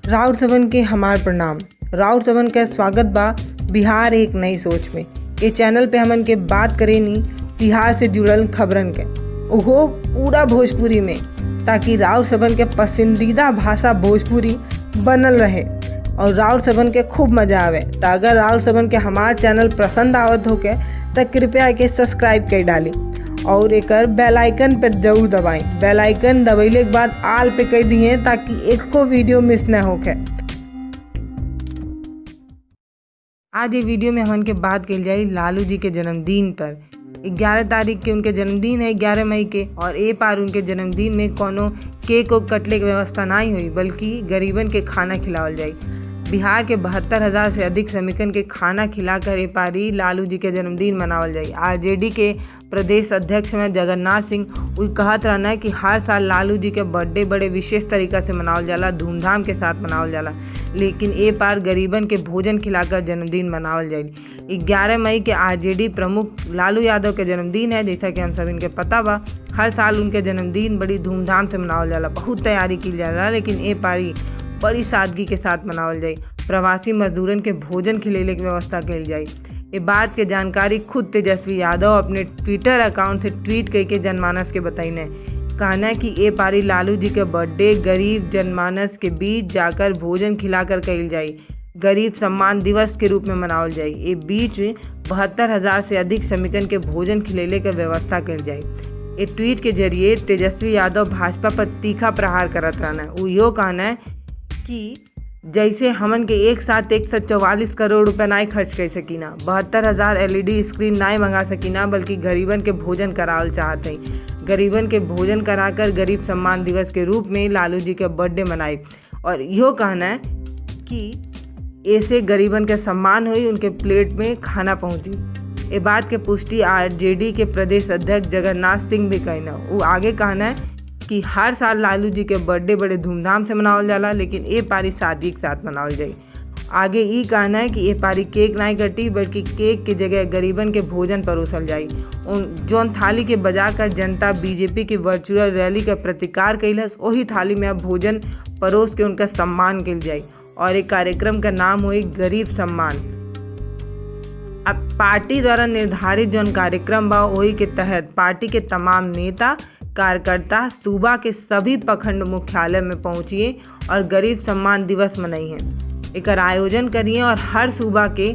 राउर सबन के हमार प्रणाम। राउर सबन का स्वागत बा बिहार एक नई सोच में। ये चैनल पे हमन के बात करेनी बिहार से जुड़ल खबरन के, ओहो पूरा भोजपुरी में, ताकि राउर सबन के पसंदीदा भाषा भोजपुरी बनल रहे और राउर सबन के खूब मजा आवे। तो अगर राउर सबन के हमार चैनल पसंद आवत होके तो कृपया के सब्सक्राइब कर डाली और एक बेल आइकन पे जरूर दबाएं। बेल आइकन दबैले के बाद आल पे कह दिए ताकि एक को वीडियो मिस न होके। आज ये वीडियो में हमन के बात कल जाए लालू जी के जन्मदिन पर। 11 तारीख के उनके जन्मदिन है, 11 मई के, और ए पार उनके जन्मदिन में कोनो केक को कटले की व्यवस्था नहीं हुई, बल्कि गरीबन के खाना खिलावल जाए। बिहार के 72,000 से अधिक श्रमिकन के खाना खिलाकर ए पारी लालू जी के जन्मदिन मनावल जाए। आरजेडी के प्रदेश अध्यक्ष में जगन्नाथ सिंह वही कहत रहना है कि हर साल लालू जी के बर्थडे बड़े विशेष तरीका से मनावल जाला, धूमधाम के साथ मनावल जाला, लेकिन ए पार गरीबन के भोजन खिलाकर जन्मदिन मनावल जाए। 11 मई के आरजेडी प्रमुख लालू यादव के जन्मदिन है। जैसा कि हम सब इनके पता बा, हर साल उनके जन्मदिन बड़ी धूमधाम से मनावल जाला, बहुत तैयारी की जाला, लेकिन ए पारी बड़ी सादगी के साथ मनावल जाए। प्रवासी मजदूरन के भोजन खिलेले की व्यवस्था कल जाए। ये बात के जानकारी खुद तेजस्वी यादव अपने ट्विटर अकाउंट से ट्वीट करके जनमानस के बताइने। कहना है कि ए पारी लालू जी के बर्थडे गरीब जनमानस के बीच जाकर भोजन खिलाकर कल जाए, गरीब सम्मान दिवस के रूप में मनावल जाए। ये बीच 72,000 से अधिक श्रमिकन के भोजन खिलेले की व्यवस्था कल जाए। ये ट्वीट के जरिए तेजस्वी यादव भाजपा पर तीखा प्रहार करत रहना है। वो यो कहना है कि जैसे हमन के एक साथ 144 करोड़ रुपए नहीं खर्च कर सकीना, 72,000 LED स्क्रीन नहीं मंगा सकीना, बल्कि गरीबन के भोजन करावल चाहते हैं। गरीबन के भोजन कराकर गरीब सम्मान दिवस के रूप में लालू जी के बर्थडे मनाए। और यो कहना है कि ऐसे गरीबन के सम्मान हुई, उनके प्लेट में खाना पहुंची। ये बात के पुष्टि आरजेडी के प्रदेश अध्यक्ष जगन्नाथ सिंह भी कहना। वो आगे कहना है कि हर साल लालू जी के बर्थडे बड़े धूमधाम से मनावल जाला, लेकिन ए पारी सादगी के साथ मनावल जाए। आगे ये कहना है कि ए पारी केक नहीं कटी, बल्कि केक की जगह गरीबन के भोजन परोसल जाए। जौन थाली के बजा कर जनता बीजेपी की वर्चुअल रैली का प्रतिकार कैलस, वही थाली में अब भोजन परोस के उनका सम्मान कल जाए। और एक कार्यक्रम का नाम हुई गरीब सम्मान। अब पार्टी द्वारा निर्धारित जौन कार्यक्रम बा, वही के तहत पार्टी के तमाम नेता कार्यकर्ता सूबा के सभी प्रखंड मुख्यालय में पहुंचिए और गरीब सम्मान दिवस मनाइए। एक आयोजन करिए और हर सूबा के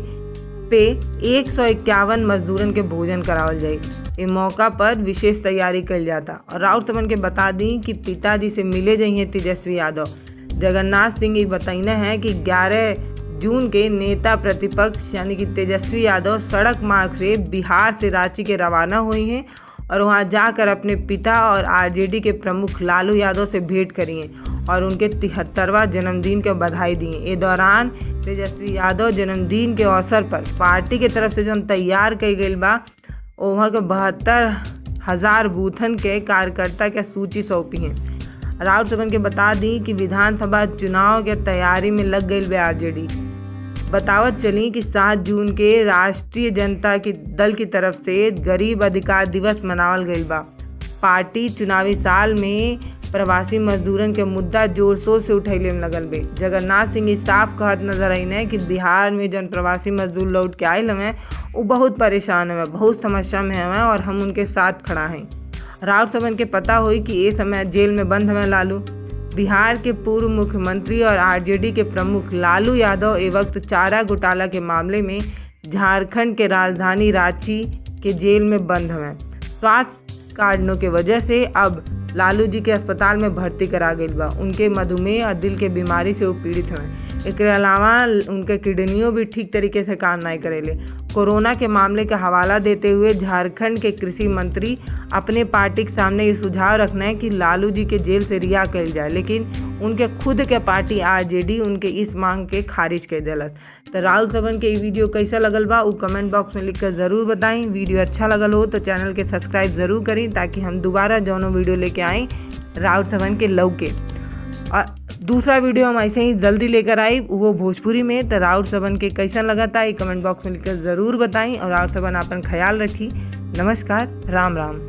पे 151 मजदूरन के भोजन करावल जाए। इस मौका पर विशेष तैयारी कल जाता। और राउत समन के बता दी कि पिताजी से मिले जाइए तेजस्वी यादव। जगन्नाथ सिंह ये बताइना है कि 11 जून के नेता प्रतिपक्ष यानी कि तेजस्वी यादव सड़क मार्ग से बिहार से रांची के रवाना हुई हैं और वहां जाकर अपने पिता और आरजेडी के प्रमुख लालू यादव से भेंट करिए और उनके 73वां जन्मदिन के बधाई दिए। इस दौरान तेजस्वी यादव जन्मदिन के अवसर पर पार्टी के तरफ से जो तैयार कई गई बा, वहाँ के 72,000 बूथन के कार्यकर्ता के सूची सौंपी हैं। राउत सबन के बता दी कि विधानसभा चुनाव के तैयारी में लग गई बे आरजेडी। बतावत चली कि 7 जून के राष्ट्रीय जनता की दल की तरफ से गरीब अधिकार दिवस मनावल गईल बा। पार्टी चुनावी साल में प्रवासी मजदूरन के मुद्दा जोर शोर से उठैले में लगल बे। जगन्नाथ सिंह इस साफ कहत नजर आई है कि बिहार में जौन प्रवासी मजदूर लौट के आयल हमें वो बहुत परेशान है, बहुत समस्या में है और हम उनके साथ खड़ा हैं। राउत सबन के पता हुई कि ये समय जेल में बंद हमें लालू। बिहार के पूर्व मुख्यमंत्री और आरजेडी के प्रमुख लालू यादव ए वक्त चारा घोटाला के मामले में झारखंड के राजधानी रांची के जेल में बंद हैं। स्वास्थ्य कारणों के वजह से अब लालू जी के अस्पताल में भर्ती करा गई बा। उनके मधुमेह और दिल के बीमारी से वो पीड़ित हैं। इसके अलावा उनके किडनियों भी ठीक तरीके से काम नहीं करेले। कोरोना के मामले का हवाला देते हुए झारखंड के कृषि मंत्री अपने पार्टी के सामने ये सुझाव रखना है कि लालू जी के जेल से रिहा कल जाए, लेकिन उनके खुद के पार्टी आरजेडी उनके इस मांग के खारिज कर दिलस। तो राहुल सबन के ये वीडियो कैसा लगल बा वो कमेंट बॉक्स में लिखकर ज़रूर बताएं। वीडियो अच्छा लगल हो तो चैनल के सब्सक्राइब ज़रूर करें, ताकि हम दोबारा जौनों वीडियो लेके आएँ राहुल सबन के लौके। और दूसरा वीडियो हम ऐसे ही जल्दी लेकर आई वो भोजपुरी में। तो राउत सबन के कैसा लगा था ये कमेंट बॉक्स में लिखकर ज़रूर बताएं और राउत सबन अपन ख्याल रखी। नमस्कार, राम राम।